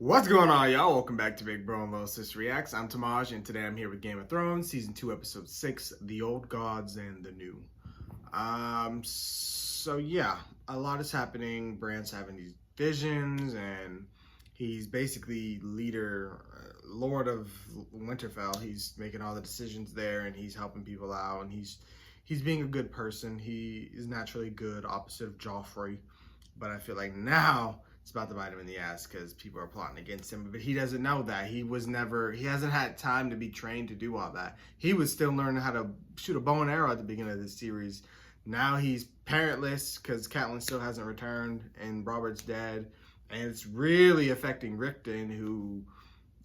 What's going on, y'all? Welcome back to Big Bro and Little Sis Reacts. I'm Tamaj, and today I'm here with Game of Thrones, Season 2, Episode 6, The Old Gods and the New. A lot is happening. Bran's having these visions, and he's basically Lord of Winterfell. He's making all the decisions there, and he's helping people out, and he's being a good person. He is naturally good, opposite of Joffrey, but I feel like now it's about to bite him in the ass because people are plotting against him. But he doesn't know that. He hasn't had time to be trained to do all that. He was still learning how to shoot a bow and arrow at the beginning of this series. Now he's parentless because Catelyn still hasn't returned and Robert's dead. And it's really affecting Rickon, who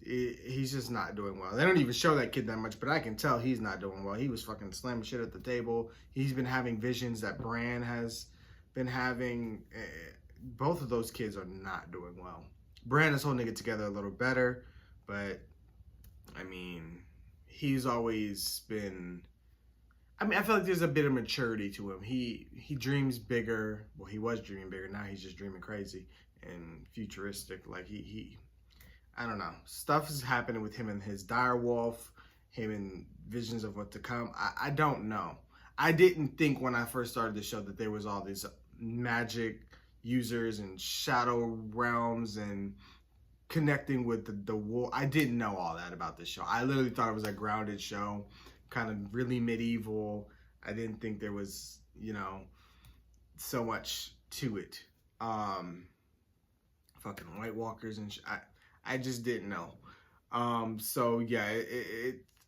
he's just not doing well. They don't even show that kid that much, but I can tell he's not doing well. He was fucking slamming shit at the table. He's been having visions that Bran has been having. Both of those kids are not doing well. Bran is holding it together a little better, but I mean, he's always been. I feel like there's a bit of maturity to him. He dreams bigger. Well, he was dreaming bigger. Now he's just dreaming crazy and futuristic. Like I don't know. Stuff is happening with him and his direwolf, him and visions of what to come. I don't know. I didn't think when I first started the show that there was all these magic users and shadow realms and connecting with the wolf. I didn't know all that about this show. I literally thought it was a grounded show, kind of really medieval. I didn't think there was, so much to it. Fucking White Walkers and I just didn't know.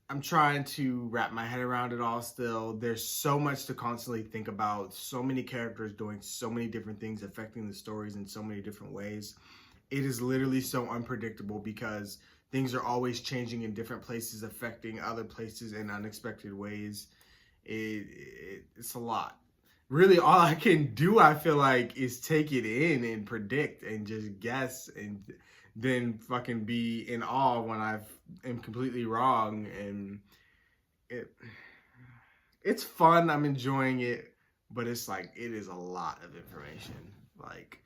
I'm trying to wrap my head around it all still. There's so much to constantly think about. So many characters doing so many different things, affecting the stories in so many different ways. It is literally so unpredictable because things are always changing in different places, affecting other places in unexpected ways. It's a lot. Really, all I can do, I feel like, is take it in and predict and just guess and then fucking be in awe when I am completely wrong. And it's fun. I'm enjoying it, but it's like, it is a lot of information. Like,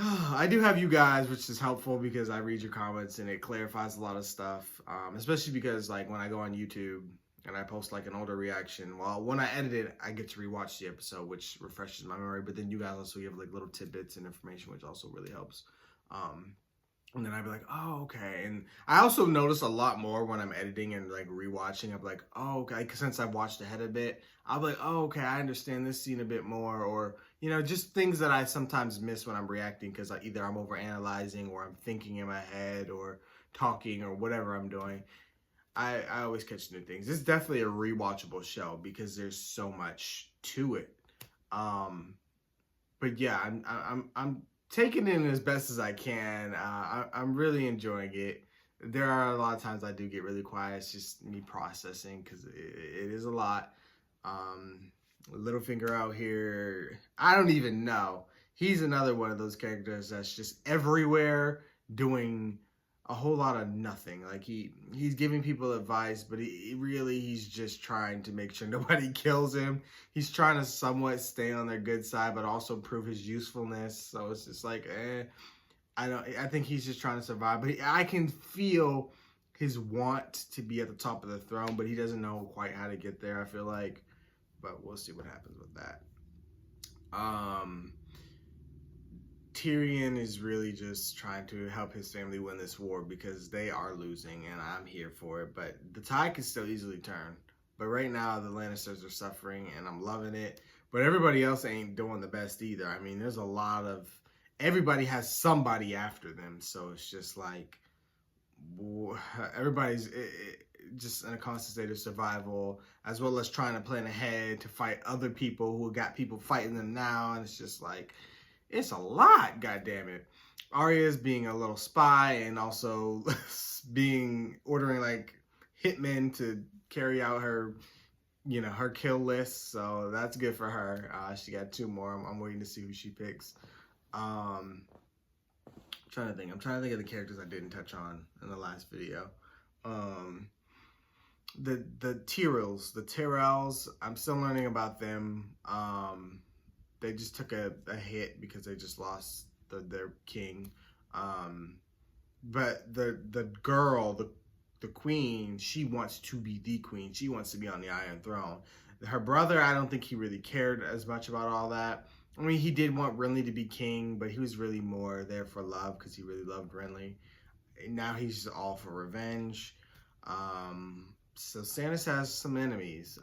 I do have you guys, which is helpful because I read your comments and it clarifies a lot of stuff. Especially because like when I go on YouTube and I post like an older reaction, well, when I edit it, I get to rewatch the episode, which refreshes my memory. But then you guys also give like little tidbits and information, which also really helps. And then I'd be like, oh, okay. And I also notice a lot more when I'm editing and like rewatching. I'm like, oh, okay. Since I've watched ahead a bit, I'll be like, oh, okay, I understand this scene a bit more. Or, just things that I sometimes miss when I'm reacting because either I'm overanalyzing or I'm thinking in my head or talking or whatever I'm doing. I always catch new things. It's definitely a rewatchable show because there's so much to it. But yeah, I'm taking it in as best as I can. I'm really enjoying it. There are a lot of times I do get really quiet. It's just me processing because it is a lot. Littlefinger out here, I don't even know. He's another one of those characters that's just everywhere doing a whole lot of nothing. Like he's giving people advice, but he's just trying to make sure nobody kills him. He's trying to somewhat stay on their good side, but also prove his usefulness. So it's just like, I think he's just trying to survive. But I can feel his want to be at the top of the throne, but he doesn't know quite how to get there, I feel like. But we'll see what happens with that. Tyrion is really just trying to help his family win this war because they are losing and I'm here for it. But the tide can still easily turn. But right now the Lannisters are suffering and I'm loving it. But everybody else ain't doing the best either. I mean, there's a lot of, everybody has somebody after them. So it's just like, everybody's just in a constant state of survival, as well as trying to plan ahead to fight other people who got people fighting them now. And it's just like, it's a lot, goddammit. Arya's being a little spy and also ordering like hitmen to carry out her, her kill list. So that's good for her. She got 2 more. I'm waiting to see who she picks. I'm trying to think of the characters I didn't touch on in the last video. The Tyrells, I'm still learning about them. They just took a hit because they just lost their king. but the girl, the queen, she wants to be the queen. She wants to be on the Iron Throne. Her brother, I don't think he really cared as much about all that. I mean, he did want Renly to be king, but he was really more there for love because he really loved Renly. And now he's all for revenge. So Stannis has some enemies.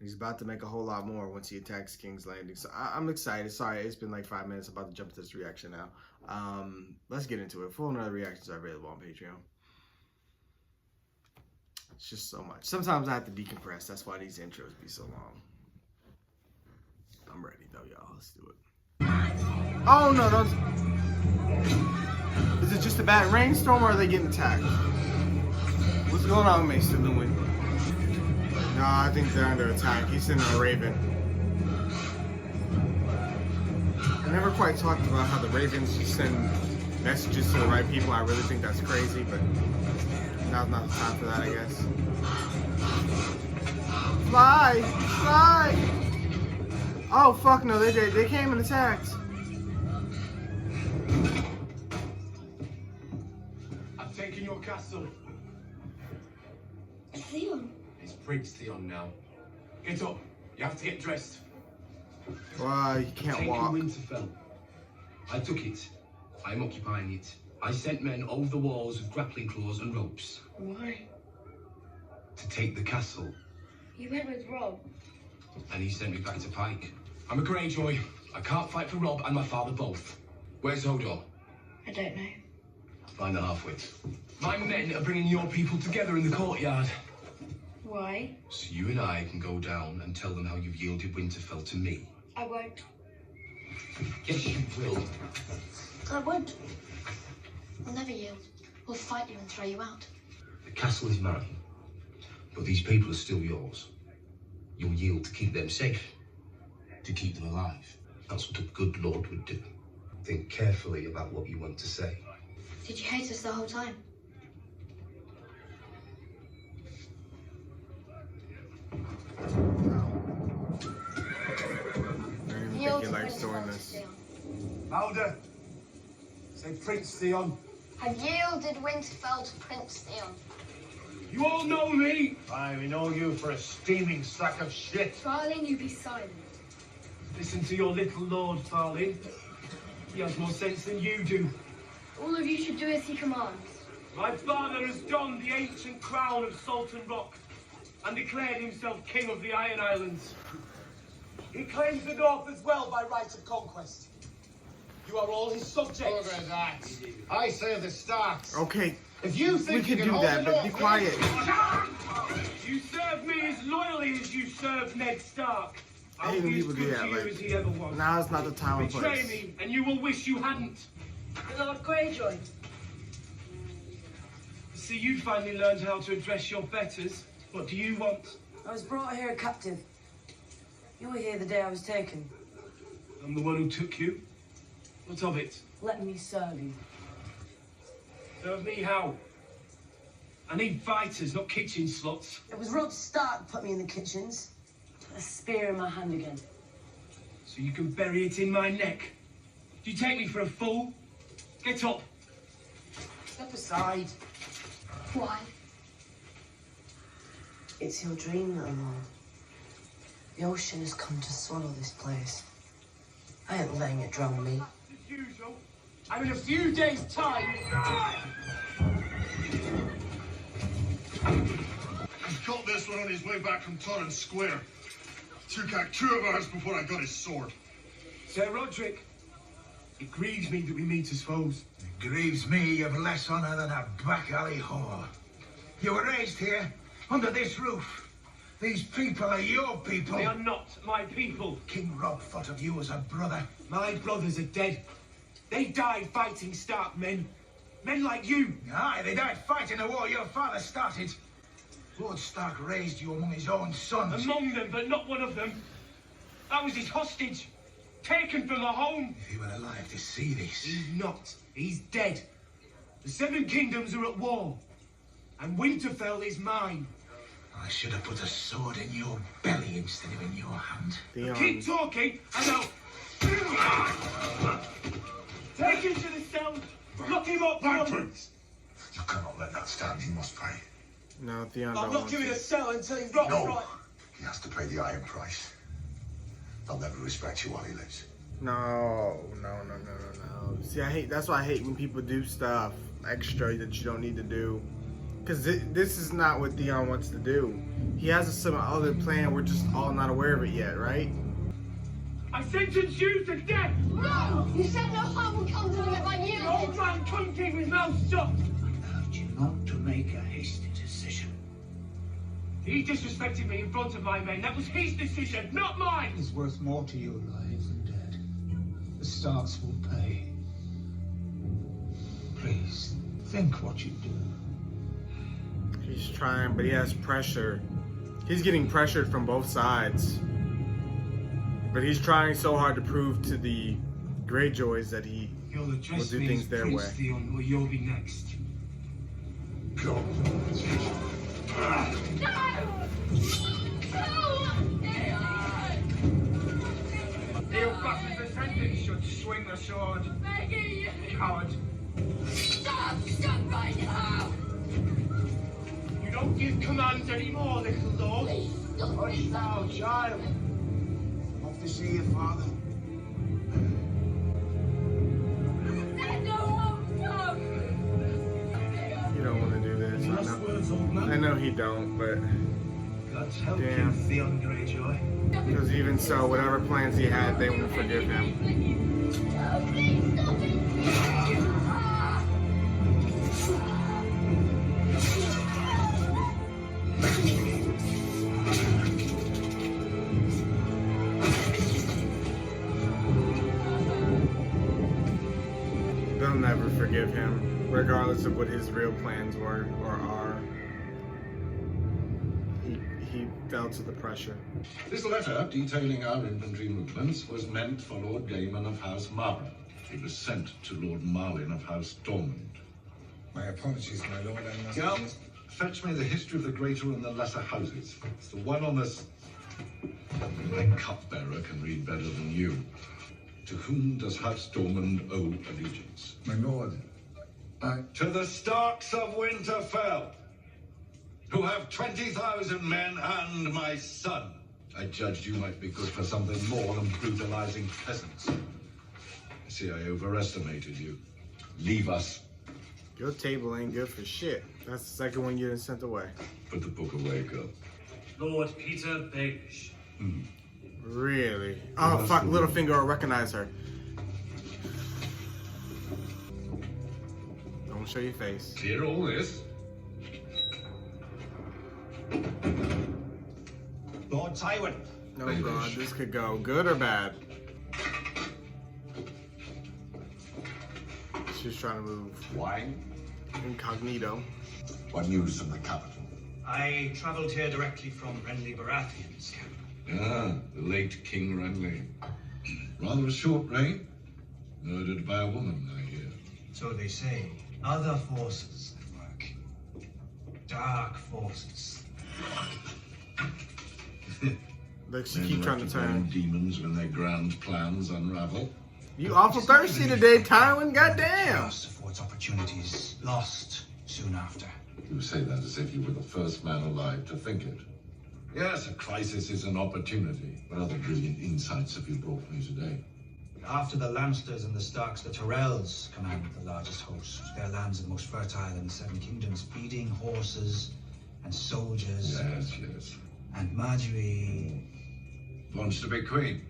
He's about to make a whole lot more once he attacks King's Landing. So I'm excited. Sorry, it's been like 5 minutes. I'm about to jump to this reaction now. Let's get into it. Full and other reactions are available on Patreon. It's just so much. Sometimes I have to decompress. That's why these intros be so long. I'm ready though, y'all. Let's do it. Oh no, those. Is it just a bad rainstorm or are they getting attacked? What's going on, Maester Luwin? No, I think they're under attack. He's sending a raven. I never quite talked about how the ravens just send messages to the right people. I really think that's crazy, but now's not the time for that, I guess. Fly! Fly! Oh, fuck no, they came and attacked. I've taken your castle. Theon. It's Prince Theon now. Get up. You have to get dressed. Why, you can't Taking walk. Winterfell. I took it. I'm occupying it. I sent men over the walls with grappling claws and ropes. Why? To take the castle. You went with Rob. And he sent me back to Pike. I'm a Greyjoy. I can't fight for Rob and my father both. Where's Hodor? I don't know. Find the halfwit. My men are bringing your people together in the courtyard. Why? So you and I can go down and tell them how you've yielded Winterfell to me. I won't. Yes, you will. I won't. We'll never yield. We'll fight you and throw you out. The castle is mine, but these people are still yours. You'll yield to keep them safe, to keep them alive. That's what a good lord would do. Think carefully about what you want to say. Did you hate us the whole time? I don't even think he likes doing this. Louder. Say Prince Theon. Have yielded Winterfell to Prince Theon. You all know me. Aye, we know you for a steaming sack of shit. Farling, you be silent. Listen to your little lord, Farley. He has more sense than you do. All of you should do as he commands. My father has donned the ancient crown of Sultan Rock and declared himself king of the Iron Islands. He claims the north as well by right of conquest. You are all his subjects. Over that. I say of the Starks. Okay, If you we think can you do hold that, the but be North, quiet. You serve me as loyally as you served Ned Stark. I I'll hate when be as people good do to that. you as he ever was. Like, now is not the time and Betray place. me, and you will wish you hadn't. Lord Greyjoy. See, you finally learned how to address your betters. What do you want? I was brought here a captive. You were here the day I was taken. I'm the one who took you. What of it? Let me serve you. Serve me how? I need fighters, not kitchen slots. It was Robb Stark put me in the kitchens. A spear in my hand again. So you can bury it in my neck. Do you take me for a fool? Get up. Step aside. Why? It's your dream, little one. The ocean has come to swallow this place. I ain't letting it drown me. As usual, and in a few days' time... He's caught this one on his way back from Torrance Square. Took out 2 of ours before I got his sword. Sir Roderick, it grieves me that we meet as foes. It grieves me you've less honor than a back alley whore. You were raised here, under this roof. These people are your people. They are not my people. King Robb thought of you as a brother. My brothers are dead. They died fighting Stark men. Men like you. Aye, they died fighting the war your father started. Lord Stark raised you among his own sons. Among them, but not one of them. I was his hostage. Taken from a home. If he were alive to see this. He's not. He's dead. The 7 kingdoms are at war. And Winterfell is mine. I should have put a sword in your belly instead of in your hand. Keep talking, and I'll... Take him to the cell. Lock him up, Bantry! You cannot let that stand. He must pay. No, Theon I'll don't lock want him in a to. cell until he rots No. right. He has to pay the iron price. They'll never respect you while he lives. No. See, I hate. That's why I hate when people do stuff extra that you don't need to do. Because this is not what Theon wants to do. He has some other plan. We're just all not aware of it yet, right? I sentence you to death! No! You said no harm will come to him if I The yield. old man couldn't keep his mouth shut. I urge you not to make a hasty decision. He disrespected me in front of my men. That was his decision, not mine. He's worth more to you alive than dead. The Starks will pay. Please, think what you do. He's trying, but he has pressure. He's getting pressured from both sides. But he's trying so hard to prove to the Greyjoys that he You'll will address do me things as their Prince way. Theon, or you'll be next. Go. He'll back the sentence should swing the sword. Coward. Stop! Stop right now! You don't give commands anymore, little lord. Hush now, child. Off to see your father. You don't want to do this. Last words, old man. I know he don't, but God's help Damn. you, Theon Greyjoy. because even so, whatever plans he had, they won't forgive him. They'll never forgive him, regardless of what his real plans were or are. He fell to the pressure. This letter, detailing our infantry movements, was meant for Lord Damon of House Marlin. It was sent to Lord Marlin of House Dormund. My apologies, my lord. I must. Girl, fetch me the history of the greater and the lesser houses. It's the one on this... My cupbearer can read better than you. To whom does House Dormund owe allegiance? My lord, To the Starks of Winterfell, who have 20,000 men and my son. I judged you might be good for something more than brutalizing peasants. I see I overestimated you. Leave us. Your table ain't good for shit. That's the second one you done sent away. Put the book away, girl. Lord Peter Baelish. Really? Oh fuck, Littlefinger will recognize her. Don't show your face. Clear all this. Lord Tywin. No Baelish. god, this could go good or bad. She's trying to move Wine? incognito. What news from the capital? I travelled here directly from Renly Baratheon's camp. Ah, the late King Renly. Rather a short reign. Murdered by a woman, I hear. So they say. Other forces at work. Dark forces. Like she Men keep trying to like burn turn. demons when their grand plans unravel. You awful thirsty today, Tywin. Goddamn. Lost affords opportunities. Lost soon after. You say that as if you were the first man alive to think it. Yes, a crisis is an opportunity. What other brilliant insights have you brought me today? After the Lannisters and the Starks, the Tyrells commanded the largest host. Their lands are the most fertile in the Seven Kingdoms, feeding horses and soldiers. Yes, yes. And Marjorie... Wants to be queen.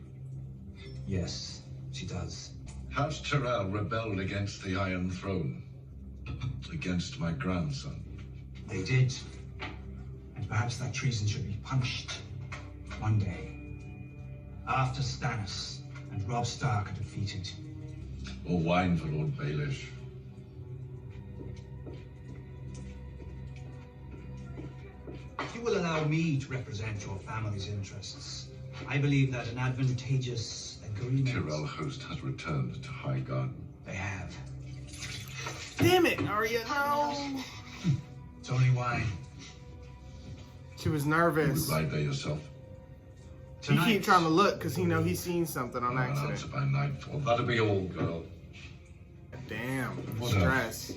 Yes, she does. House Tyrell rebelled against the Iron Throne. Against my grandson. They did. And perhaps that treason should be punished one day. After Stannis and Robb Stark are defeated. Or wine for Lord Baelish. If you will allow me to represent your family's interests, I believe that an advantageous agreement... Tyrell host has returned to High Garden. They have. Damn it, Arya. No. It's only wine. She was You would nervous. ride there yourself. He Tonight- keep trying to look because he know he's seen something on An answer accident. by nightfall. That'll be all, girl. Damn, What stress.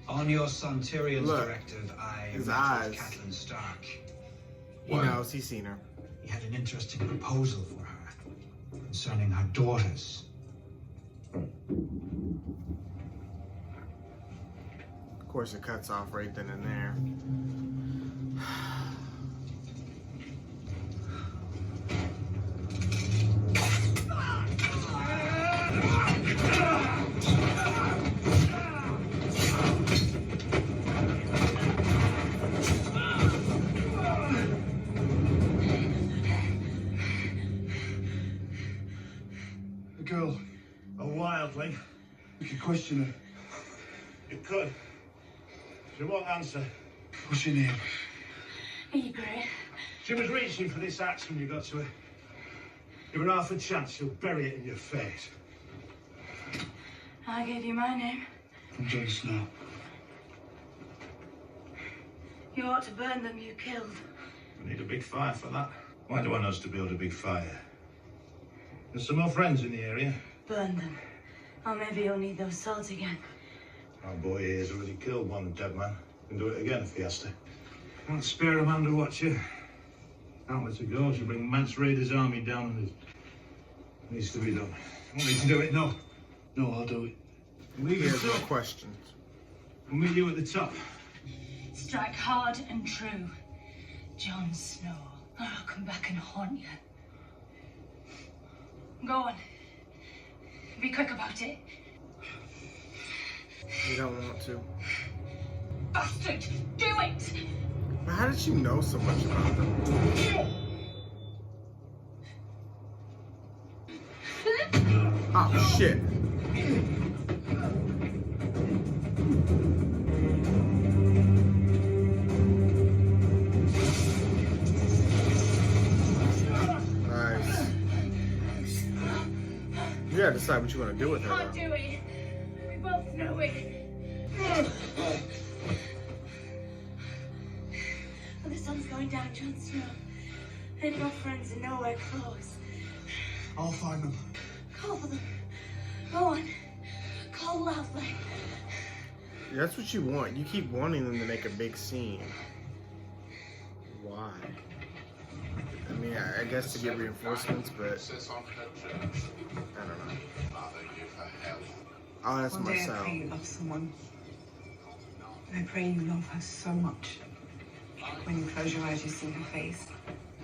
On your son Tyrion's Look, directive, I his met eyes. with Catelyn Stark. He knows, he's seen her. He had an interesting proposal for her concerning her daughters. Of course, it cuts off right then and there. The girl, a wildling. You could question her. You could. She won't answer. What's your name? Eagerly. She was reaching for this axe when you got to her. Give her half a chance, she'll bury it in your face. I gave you my name. I'm Jon Snow. You ought to burn them you killed. We need a big fire for that. Why do I want us to build a big fire? There's some more friends in the area. Burn them. Or maybe you'll need those swords again. Our boy here's already killed one dead man. Can do it again if he has to. Can't spare a man to watch you. Can't let it go. She'll bring Mance Raider's army down and it needs to be done. Want me to do it? No. No, I'll do it. We'll leave He it has no up. questions. We'll meet you at the top. Strike hard and true. Jon Snow. Or I'll come back and haunt you. Go on. Be quick about it. You don't want to. Bastard! Do it! But how did you know so much about them? Oh, shit. Nice. You gotta decide what you want to do with her, Can't though. do it. We both know it. Well, the sun's going down, Jon Snow. And your friends are nowhere close. I'll find them. Call for them. Go on. Call loudly. That's what you want. You keep wanting them to make a big scene. Why? I mean, I guess to get reinforcements, but I don't know. Oh, that's One day I Marcel. pray you love someone. And I pray you love her so much. When you close your eyes, you see her face.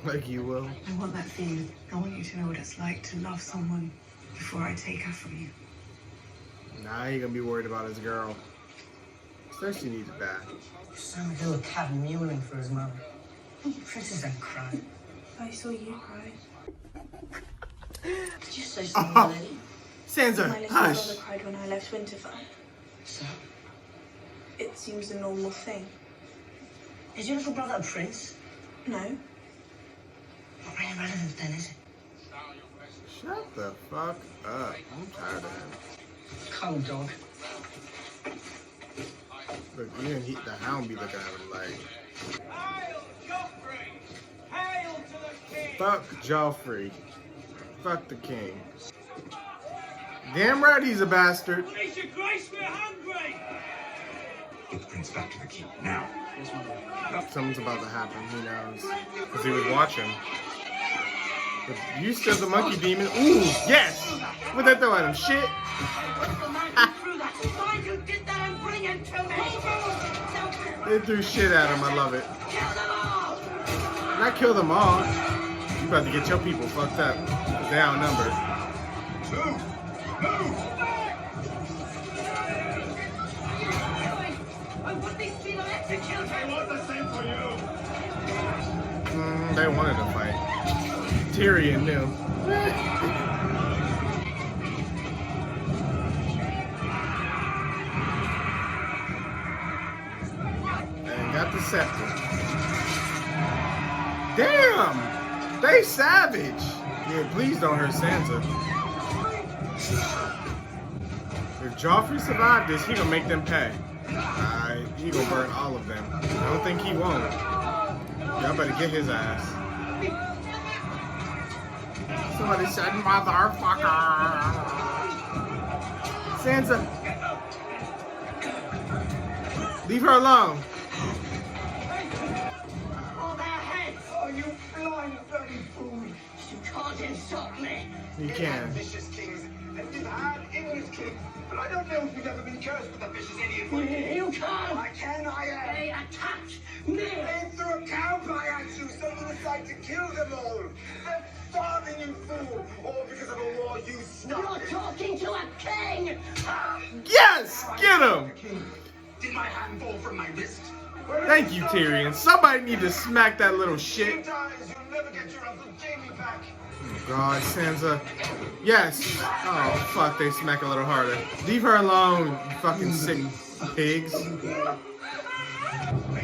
Like you will. I want that feeling. I want you to know what it's like to love someone before I take her from you. Now you're gonna be worried about his girl. Cersei needs it back. Sam do a cat mewing for his mother. Princess ain't crying. I saw you cry. Did you say something, lady? Sansa, My little hush. brother cried when I left Winterfell. So, It seems a normal thing. is your little brother a prince? No? Not really relevant then, is it? Shut the fuck up. I'm tired of him. Cold dog. Look, even the hound be looking at him like, Hail, Joffrey! Hail to the king! fuck Joffrey. Fuck the king. Damn right he's a bastard. Please, your grace, we're hungry! Get the prince back to the keep now. Something's about to happen, he knows. Because he was watching. But you still the monkey demon. Ooh, yes! What'd that throw at him? Shit? Find who did that and bring him to me! They threw shit at him, I love it. Not kill them all. You about to get your people fucked up. 'Cause they outnumbered. I want these people executed! They wanted to fight. Tyrion knew. And got the scepter. Damn! They savage! Yeah, please don't hurt Sansa. If Joffrey survived this, he gonna make them pay. He gonna burn all of them. I don't think he won't. Y'all better get his ass. Somebody said, motherfucker. Sansa. Leave her alone. On their heads! Oh, you blind bloody fool! You can't insult me. You We've can. had vicious kings, and we've had English kings, but I don't know if we've ever been cursed with a vicious idiot. You can't. I can, I am. They attacked me. They threw a cowpie at you, so you decide to kill them all. They're starving, you fool, all because of a war you You're started. talking to a king. Yes! Get him! Did my hand fall from my wrist? Thank you, Tyrion. Somebody need to smack that little shit. Sometimes you'll never get your Uncle Jamie back. Oh God, Sansa. Yes. Oh fuck, they smack a little harder. Leave her alone, you fucking sick pigs. Make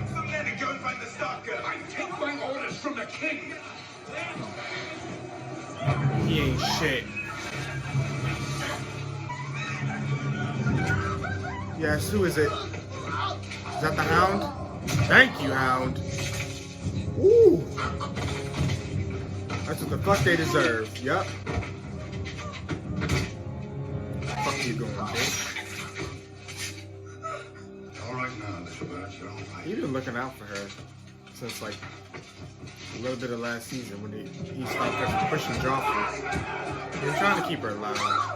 some men and go and find the Stark girl. I take my orders from the king. He ain't shit. Yes, who is it? Is that the Hound? Thank you, Hound. Ooh. That's what the fuck they deserve. Yup. Fuck you going, bitch. All right now, little bird, you're all right. He been looking out for her since like a little bit of last season when he stopped her from pushing Joffrey. He was trying to keep her alive.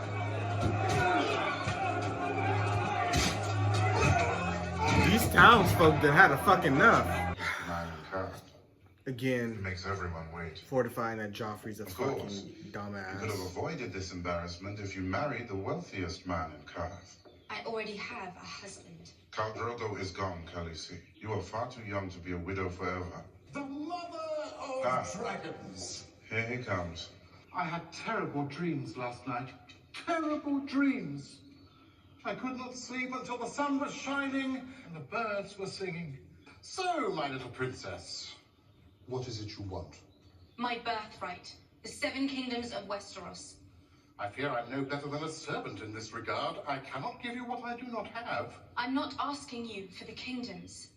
These townsfolk that had a fucking enough. Man in cast. Again, Makes everyone wait. fortifying that Joffrey's a Of course. fucking You could have dumbass. avoided this embarrassment if you married the wealthiest man in Karth. I already have a husband. Khal Drogo is gone, Khaleesi. You are far too young to be a widow forever. The mother of Ah. dragons. Here he comes. I had terrible dreams last night. Terrible dreams. I could not sleep until the sun was shining and the birds were singing. So, my little princess, what is it you want? My birthright. The 7 kingdoms of Westeros. I fear I'm no better than a servant in this regard. I cannot give you what I do not have. I'm not asking you for the kingdoms.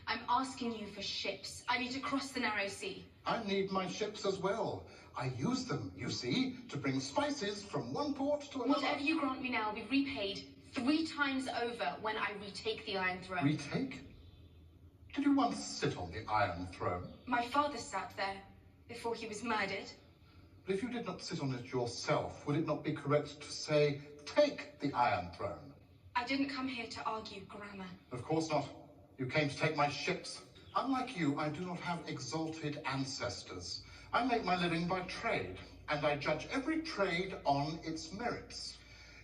I'm asking you for ships. I need to cross the Narrow Sea. I need my ships as well. I use them, you see, to bring spices from one port to another. Whatever you grant me now will be repaid 3 times over when I retake the Iron Throne. Retake? Did you once sit on the Iron Throne? My father sat there before he was murdered. But if you did not sit on it yourself, would it not be correct to say, take the Iron Throne? I didn't come here to argue grammar. Of course not. You came to take my ships. Unlike you, I do not have exalted ancestors. I make my living by trade, and I judge every trade on its merits.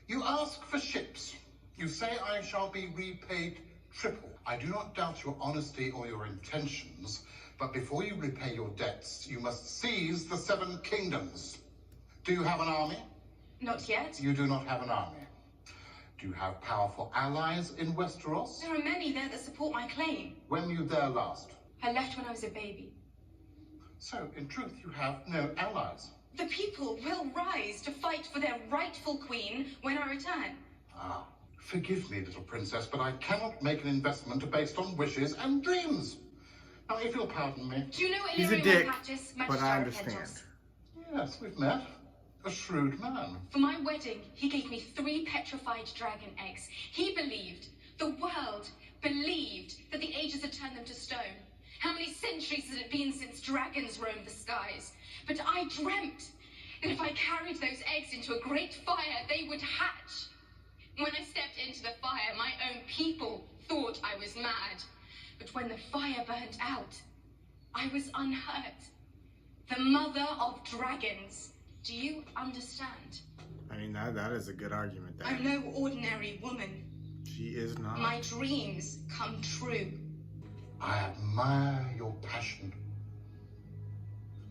You ask for ships. You say I shall be repaid triple. I do not doubt your honesty or your intentions, but before you repay your debts, you must seize the 7 kingdoms. Do you have an army? Not yet. You do not have an army. Do you have powerful allies in Westeros? There are many there that support my claim. When were you there last? I left when I was a baby. So, in truth, you have no allies. The people will rise to fight for their rightful queen when I return. Ah, forgive me, little princess, but I cannot make an investment based on wishes and dreams. Now, if you'll pardon me. Do you know He's a Illyrio dick, Patches, but I understand. Yes, we've met. A shrewd man. For my wedding, he gave me 3 petrified dragon eggs. He believed, the world believed, that the ages had turned them to stone. How many centuries had it been since dragons roamed the skies? But I dreamt that if I carried those eggs into a great fire, they would hatch. When I stepped into the fire, my own people thought I was mad. But when the fire burnt out, I was unhurt. The mother of dragons. Do you understand? I mean, that is a good argument there. I'm no ordinary woman. She is not. My dreams come true. I admire your passion.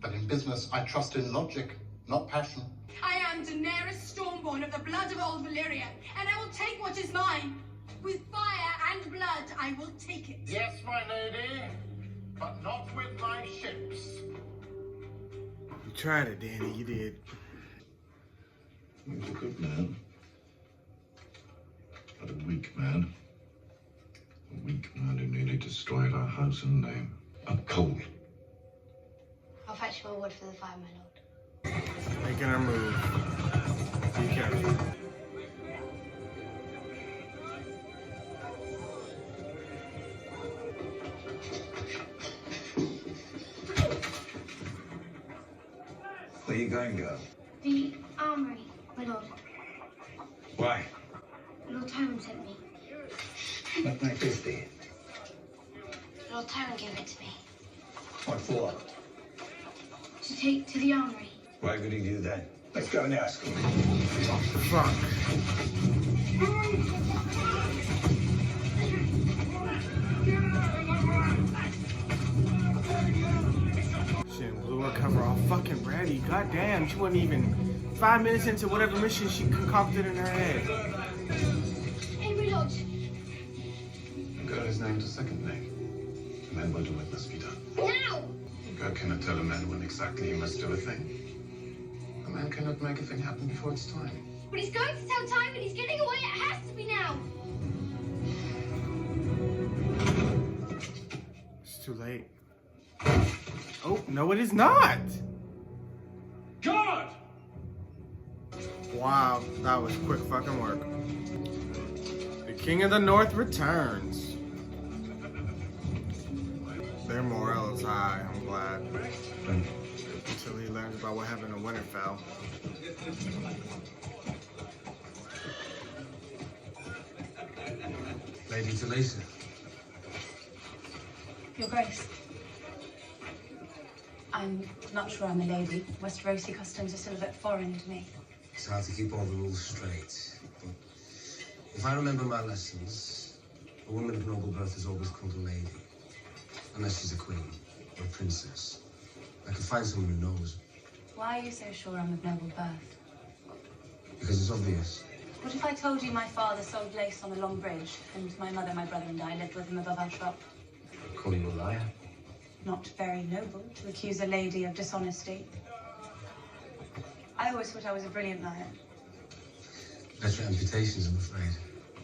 But in business, I trust in logic, not passion. I am Daenerys Stormborn of the blood of old Valyria, and I will take what is mine. With fire and blood, I will take it. Yes, my lady, but not with my ships. You tried it, Danny. You did. He was a good man, but a weak man. A weak man who nearly destroyed our house and name. A cold. I'll fetch more wood for the fire, my lord. Making her move. Be careful. Where are you going, girl? The armory, my lord. Why? Lord Tyrone sent me. What might this be? Lord Tyrone gave it to me. What for? To take to the armory. Why would he do that? Let's go and ask him. Fuck. Shit, blew her cover off fucking Brady. Goddamn, she wasn't even 5 minutes into whatever mission she concocted in her head. Hey, my lord. The girl is named a second name. And then what do it must be done. Now! God cannot tell a man when exactly he must do a thing. A man cannot make a thing happen before its time. But he's going to tell time and he's getting away. It has to be now. It's too late. Oh, no, it is not! God! Wow, that was quick fucking work. The King of the North returns. Their morale is high, I'm glad. Until he learns about what happened in Winterfell. Lady Talisa. Your Grace. I'm not sure I'm a lady. Westerosi customs are still a bit foreign to me. It's hard to keep all the rules straight. But if I remember my lessons, a woman of noble birth is always called a lady. Unless she's a queen or a princess. I could find someone who knows. Why are you so sure I'm of noble birth? Because it's obvious. What if I told you my father sold lace on the Long Bridge, and my mother, my brother, and I lived with him above our shop? I'd call you a liar. Not very noble to accuse a lady of dishonesty. I always thought I was a brilliant liar. Better amputations, I'm afraid.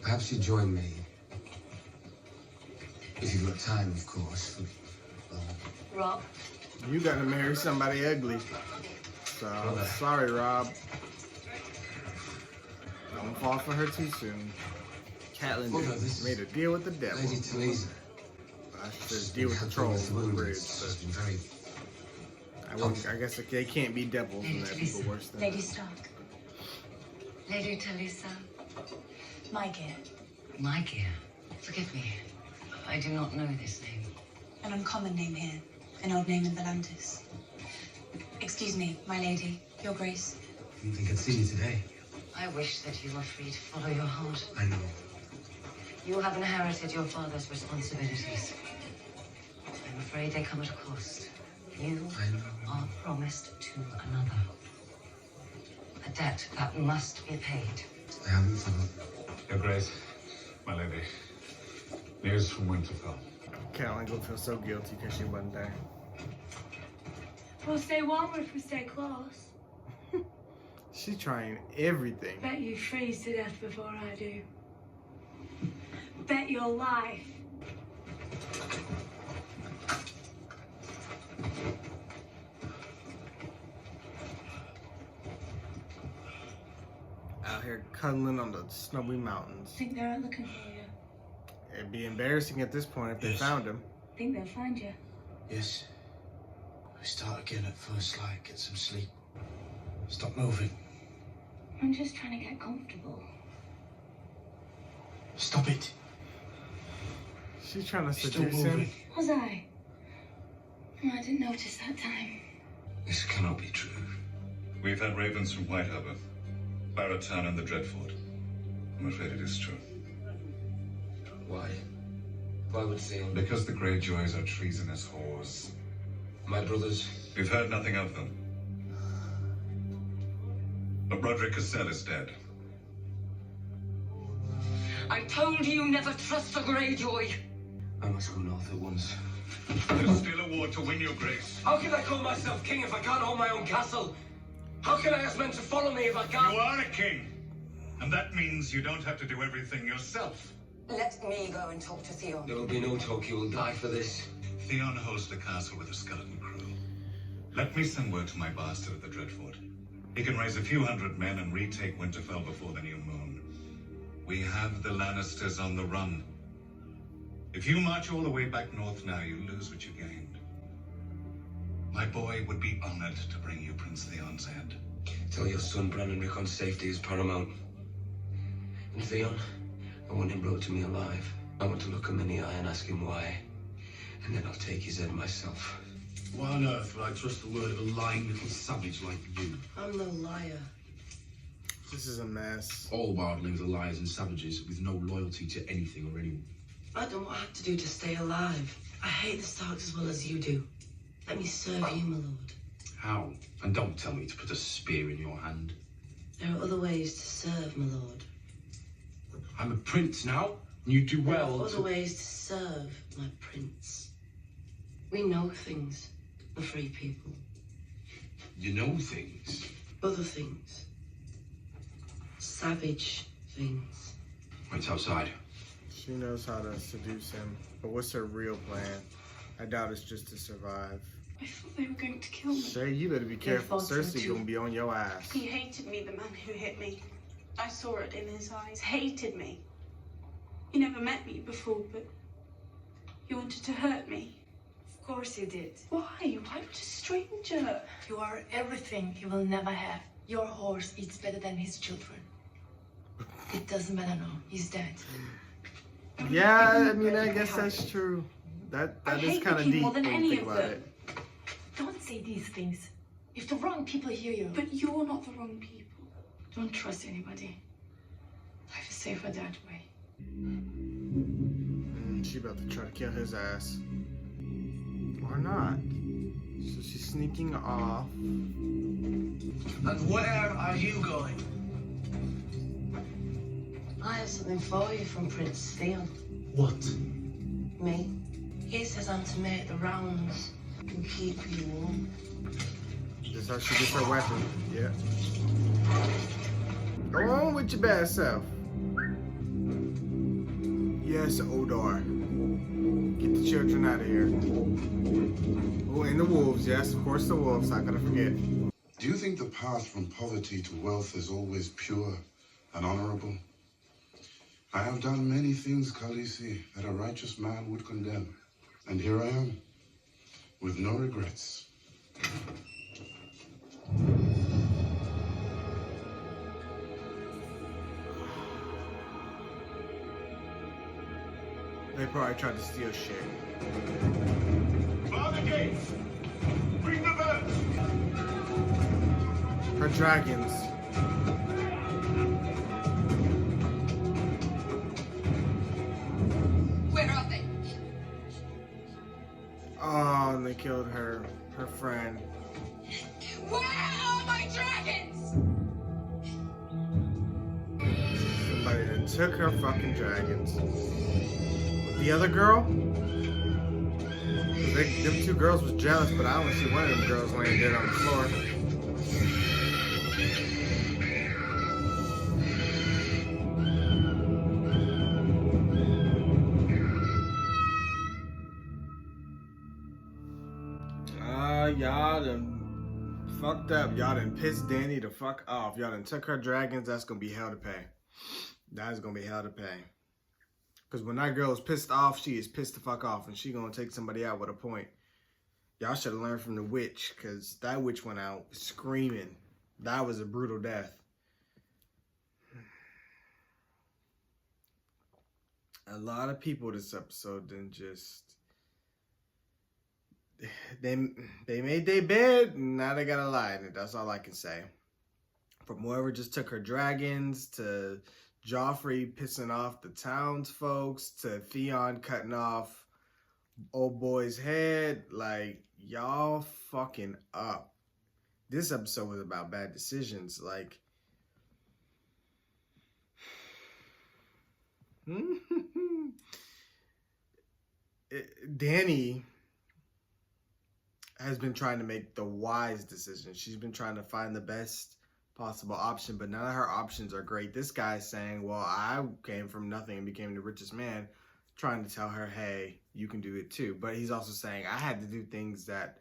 Perhaps you'd join me. If you've got time, of course. Rob? You gotta marry somebody ugly. So, sorry, Rob. Don't fall for her too soon. Catelyn just made a deal with the devil. Lady Talisa. I should deal with the trolls on the bridge. I guess they can't be devils and they're people worse than Lady Stark. Lady Talisa. Mygear. Mygear. Forgive me. I do not know this name. An uncommon name here. An old name in Volantis. Excuse me, my lady. Your Grace. I didn't think I'd see you today. I wish that you were free to follow your heart. I know. You have inherited your father's responsibilities. I'm afraid they come at a cost. You are promised to another. A debt that must be paid. I haven't forgotten. Your Grace, my lady. News from Winterfell. Catelyn will feel so guilty because she wasn't there. We'll stay warmer if we stay close. She's trying everything. Bet you freeze to death before I do. Bet your life. Out here cuddling on the snowy mountains. Think they're out looking for you? It'd be embarrassing at this point if they found him. Think they'll find you? Yes. We start again at first light, get some sleep. Stop moving. I'm just trying to get comfortable. Stop it. She's trying to Still seduce him. moving. Was I? Oh, I didn't notice that time. This cannot be true. We've had ravens from White Harbor, Barrett Town, and the Dreadfort. I'm afraid it is true. Why? Why would Theon? Because the Greyjoys are treasonous whores. My brothers? We've heard nothing of them. But Roderick Cassell is dead. I told you never trust a Greyjoy. I must go north at once. There's still a war to win, Your Grace. How can I call myself king if I can't hold my own castle? How can I ask men to follow me if I can't? You are a king. And that means you don't have to do everything yourself. Let me go and talk to Theon. There will be no talk. You will die for this. Theon hosts the castle with a skeleton crew. Let me send word to my bastard at the Dreadfort. He can raise a few hundred men and retake Winterfell before the new moon. We have the Lannisters on the run. If you march all the way back north now, you lose what you gained. My boy would be honored to bring you Prince Theon's head. Tell your son Bran and Rickon's safety is paramount. And Theon, I want him brought to me alive. I want to look him in the eye and ask him why. And then I'll take his head myself. Why on earth would I trust the word of a lying little savage like you? I'm no liar. This is a mess. All wildlings are liars and savages with no loyalty to anything or anyone. I don't know what I have to do to stay alive. I hate the Starks as well as you do. Let me serve you, my lord. How? And don't tell me to put a spear in your hand. There are other ways to serve, my lord. I'm a prince now, and you do well There are other ways to serve, my prince. We know things, the free people. You know things. Other things. Savage things. Wait outside. She knows how to seduce him, but what's her real plan? I doubt it's just to survive. I thought they were going to kill me. Shay, you better be careful. Cersei gonna be on your ass. He hated me, the man who hit me. I saw it in his eyes. Hated me. He never met me before, but he wanted to hurt me. Of course you did. Why? Why would a stranger? You are everything he will never have. Your horse eats better than his children. It doesn't matter now. He's dead. Yeah, I mean, I guess that's true. That is kind of deep more than when you any think of about them. it. Don't say these things. If the wrong people hear you. But you're not the wrong people. Don't trust anybody. Life is safer that way. She about to try to kill his ass. Or not. So she's sneaking off. And where are you going? I have something for you from Prince Theon. What? Me. He says I'm to make the rounds and keep you warm. This is how she gets her weapon. Yeah. Go on with your bad self. Yes, Odor. Get the children out of here. Oh, and the wolves. Yes, of course the wolves. Not gonna forget. Do you think the path from poverty to wealth is always pure and honorable? I have done many things, Khaleesi, that a righteous man would condemn. And here I am, with no regrets. They probably tried to steal shit. Bar the gates! Bring the birds! Her dragons. Where are they? Oh, and they killed her friend. Where are my dragons? Somebody that took her fucking dragons. The other girl? Them two girls was jealous, but I only see one of them girls laying dead on the floor. Y'all done fucked up. Y'all done pissed Dany the fuck off. Y'all done took her dragons. That's gonna be hell to pay. That is gonna be hell to pay. Because when that girl is pissed off, she is pissed the fuck off. And she gonna take somebody out with a point. Y'all should have learned from the witch. Because that witch went out screaming. That was a brutal death. A lot of people this episode didn't just... They made their bed, and now they gotta lie in it. That's all I can say. From whoever just took her dragons, to Joffrey pissing off the townsfolk, to Theon cutting off old boy's head. Like, y'all fucking up. This episode was about bad decisions. Like, Dany has been trying to make the wise decision. She's been trying to find the best possible option, but none of her options are great. This guy's saying, well, I came from nothing and became the richest man, trying to tell her, hey, you can do it too. But he's also saying, I had to do things that,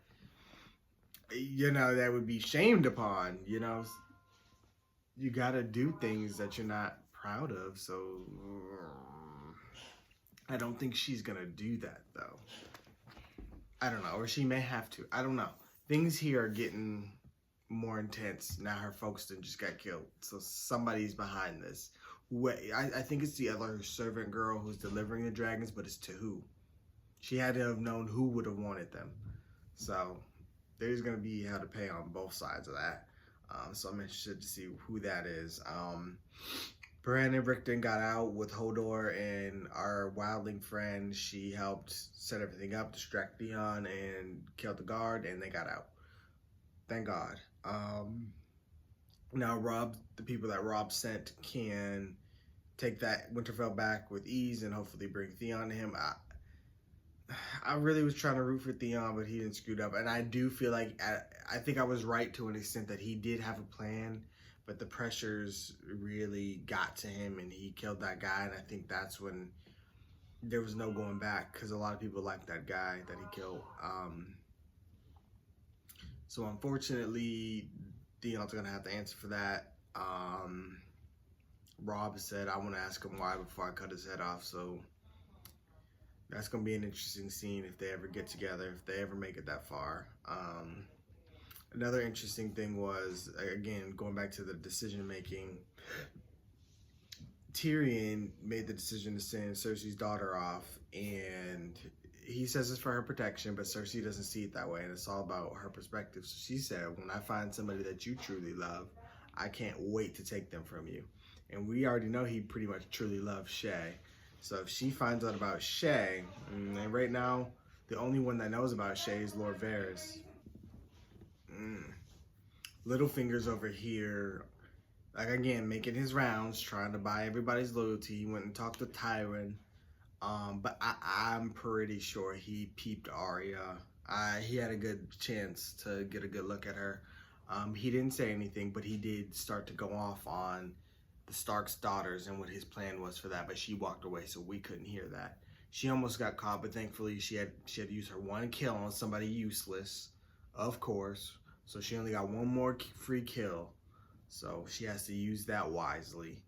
you know, that would be shamed upon, you know. You gotta do things that you're not proud of, so I don't think she's gonna do that, though. I don't know, or she may have to. I don't know. things here are getting more intense now. Her folks just got killed, so somebody's behind this. I think it's the other servant girl who's delivering the dragons, but it's Tahu. She had to have known who would have wanted them. So there's going to be how to pay on both sides of that. So I'm interested to see who that is. Bran and Rickon got out with Hodor and our wildling friend. She helped set everything up, distract Theon, and killed the guard, and they got out. Thank God. Now the people that Robb sent can take that Winterfell back with ease and hopefully bring Theon to him. I really was trying to root for Theon, but he didn't screw up. And I do feel like, I think I was right to an extent that he did have a plan, but the pressures really got to him and he killed that guy. And I think that's when there was no going back, because a lot of people liked that guy that he killed. So unfortunately, Theon's going to have to answer for that. Robb said, I want to ask him why before I cut his head off. So that's going to be an interesting scene if they ever get together, if they ever make it that far. Another interesting thing was, again, going back to the decision making, Tyrion made the decision to send Cersei's daughter off, and he says it's for her protection, but Cersei doesn't see it that way, and it's all about her perspective. So she said, when I find somebody that you truly love, I can't wait to take them from you. And we already know he pretty much truly loves Shay. So if she finds out about Shay, and right now, the only one that knows about Shay is Lord Varys. Littlefinger's over here, like, again, making his rounds, trying to buy everybody's loyalty. He went and talked to Tyrion. But I'm pretty sure he peeped Arya. He had a good chance to get a good look at her. He didn't say anything, but he did start to go off on the Stark's daughters and what his plan was for that, but she walked away, so we couldn't hear that. She almost got caught, but thankfully she had used her one kill on somebody useless, of course. So she only got one more free kill, so she has to use that wisely.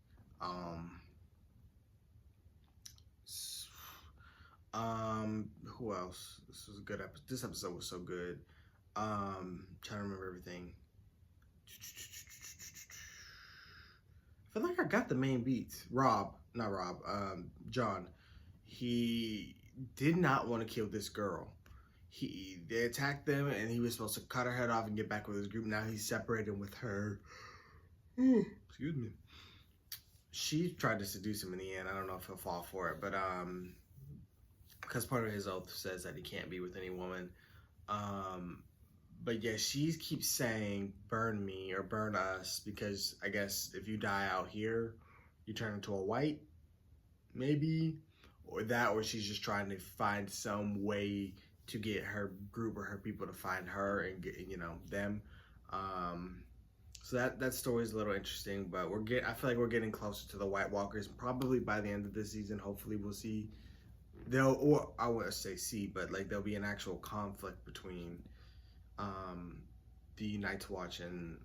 Who else? This was a good episode. This episode was so good. Trying to remember everything. I feel like I got the main beats. Jon. He did not want to kill this girl. They attacked them, and he was supposed to cut her head off and get back with his group. Now he's separated with her. Excuse me. She tried to seduce him in the end. I don't know if he'll fall for it, but because part of his oath says that he can't be with any woman. But yeah, she keeps saying, burn me or burn us, because I guess if you die out here, you turn into a white, maybe, or that, or she's just trying to find some way to get her group or her people to find her and get, them. So that story is a little interesting, but I feel like we're getting closer to the White Walkers. Probably by the end of this season, hopefully we'll see. I wouldn't say see, but like there'll be an actual conflict between the Night's Watch and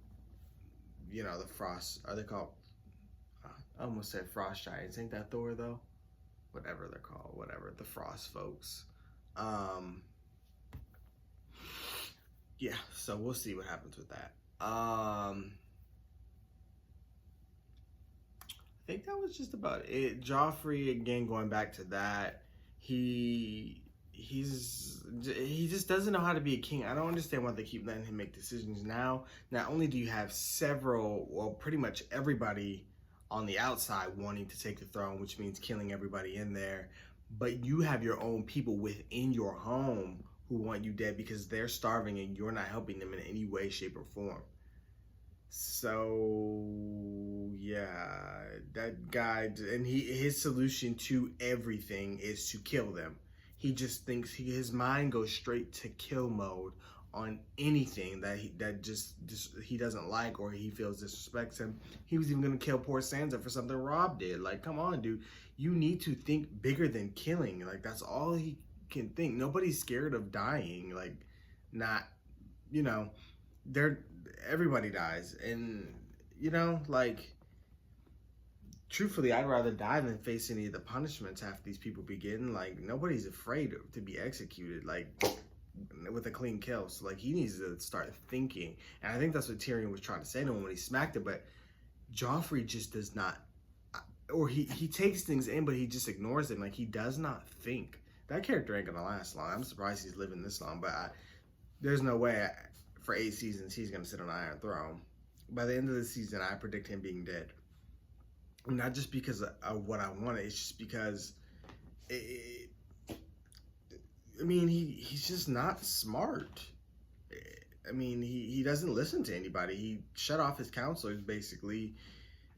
the Frost. Are they called? I almost said Frost Giants. Ain't that Thor though? Whatever they're called, whatever, the Frost folks. Yeah, so we'll see what happens with that. I think that was just about it. Joffrey, again, going back to that, he just doesn't know how to be a king. I don't understand why they keep letting him make decisions now. Not only do you have pretty much everybody on the outside wanting to take the throne, which means killing everybody in there, but you have your own people within your home who want you dead because they're starving and you're not helping them in any way, shape, or form. So yeah, that guy, and his solution to everything is to kill them. He just thinks his mind goes straight to kill mode on anything that he doesn't like or he feels disrespects him. He was even gonna kill poor Sansa for something Robb did. Like, come on, dude. You need to think bigger than killing. Like, that's all he can think. Nobody's scared of dying. Like, everybody dies. And, like, truthfully, I'd rather die than face any of the punishments half these people be getting. Like, nobody's afraid to be executed. Like, with a clean kill. So like he needs to start thinking, and I think that's what Tyrion was trying to say to him when he smacked it. But Joffrey just does not, or he takes things in, but he just ignores them. Like he does not think. That character ain't gonna last long. I'm surprised he's living this long, but there's no way for 8 seasons he's gonna sit on an Iron Throne. By the end of the season, I predict him being dead. Not just because of what I wanted, it's just because I mean, he's just not smart. I mean, he doesn't listen to anybody. He shut off his counselors, basically.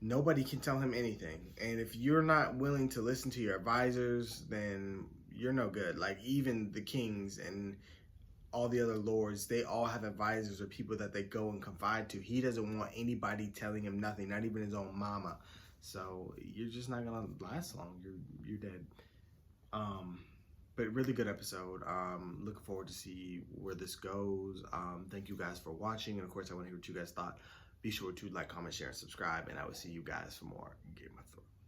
Nobody can tell him anything. And if you're not willing to listen to your advisors, then you're no good. Like, even the kings and all the other lords, they all have advisors or people that they go and confide to. He doesn't want anybody telling him nothing, not even his own mama. So you're just not gonna last long. You're dead. But really good episode. Looking forward to see where this goes. Thank you guys for watching, and of course I want to hear what you guys thought. Be sure to like, comment, share, and subscribe, and I will see you guys for more Game of Thrones.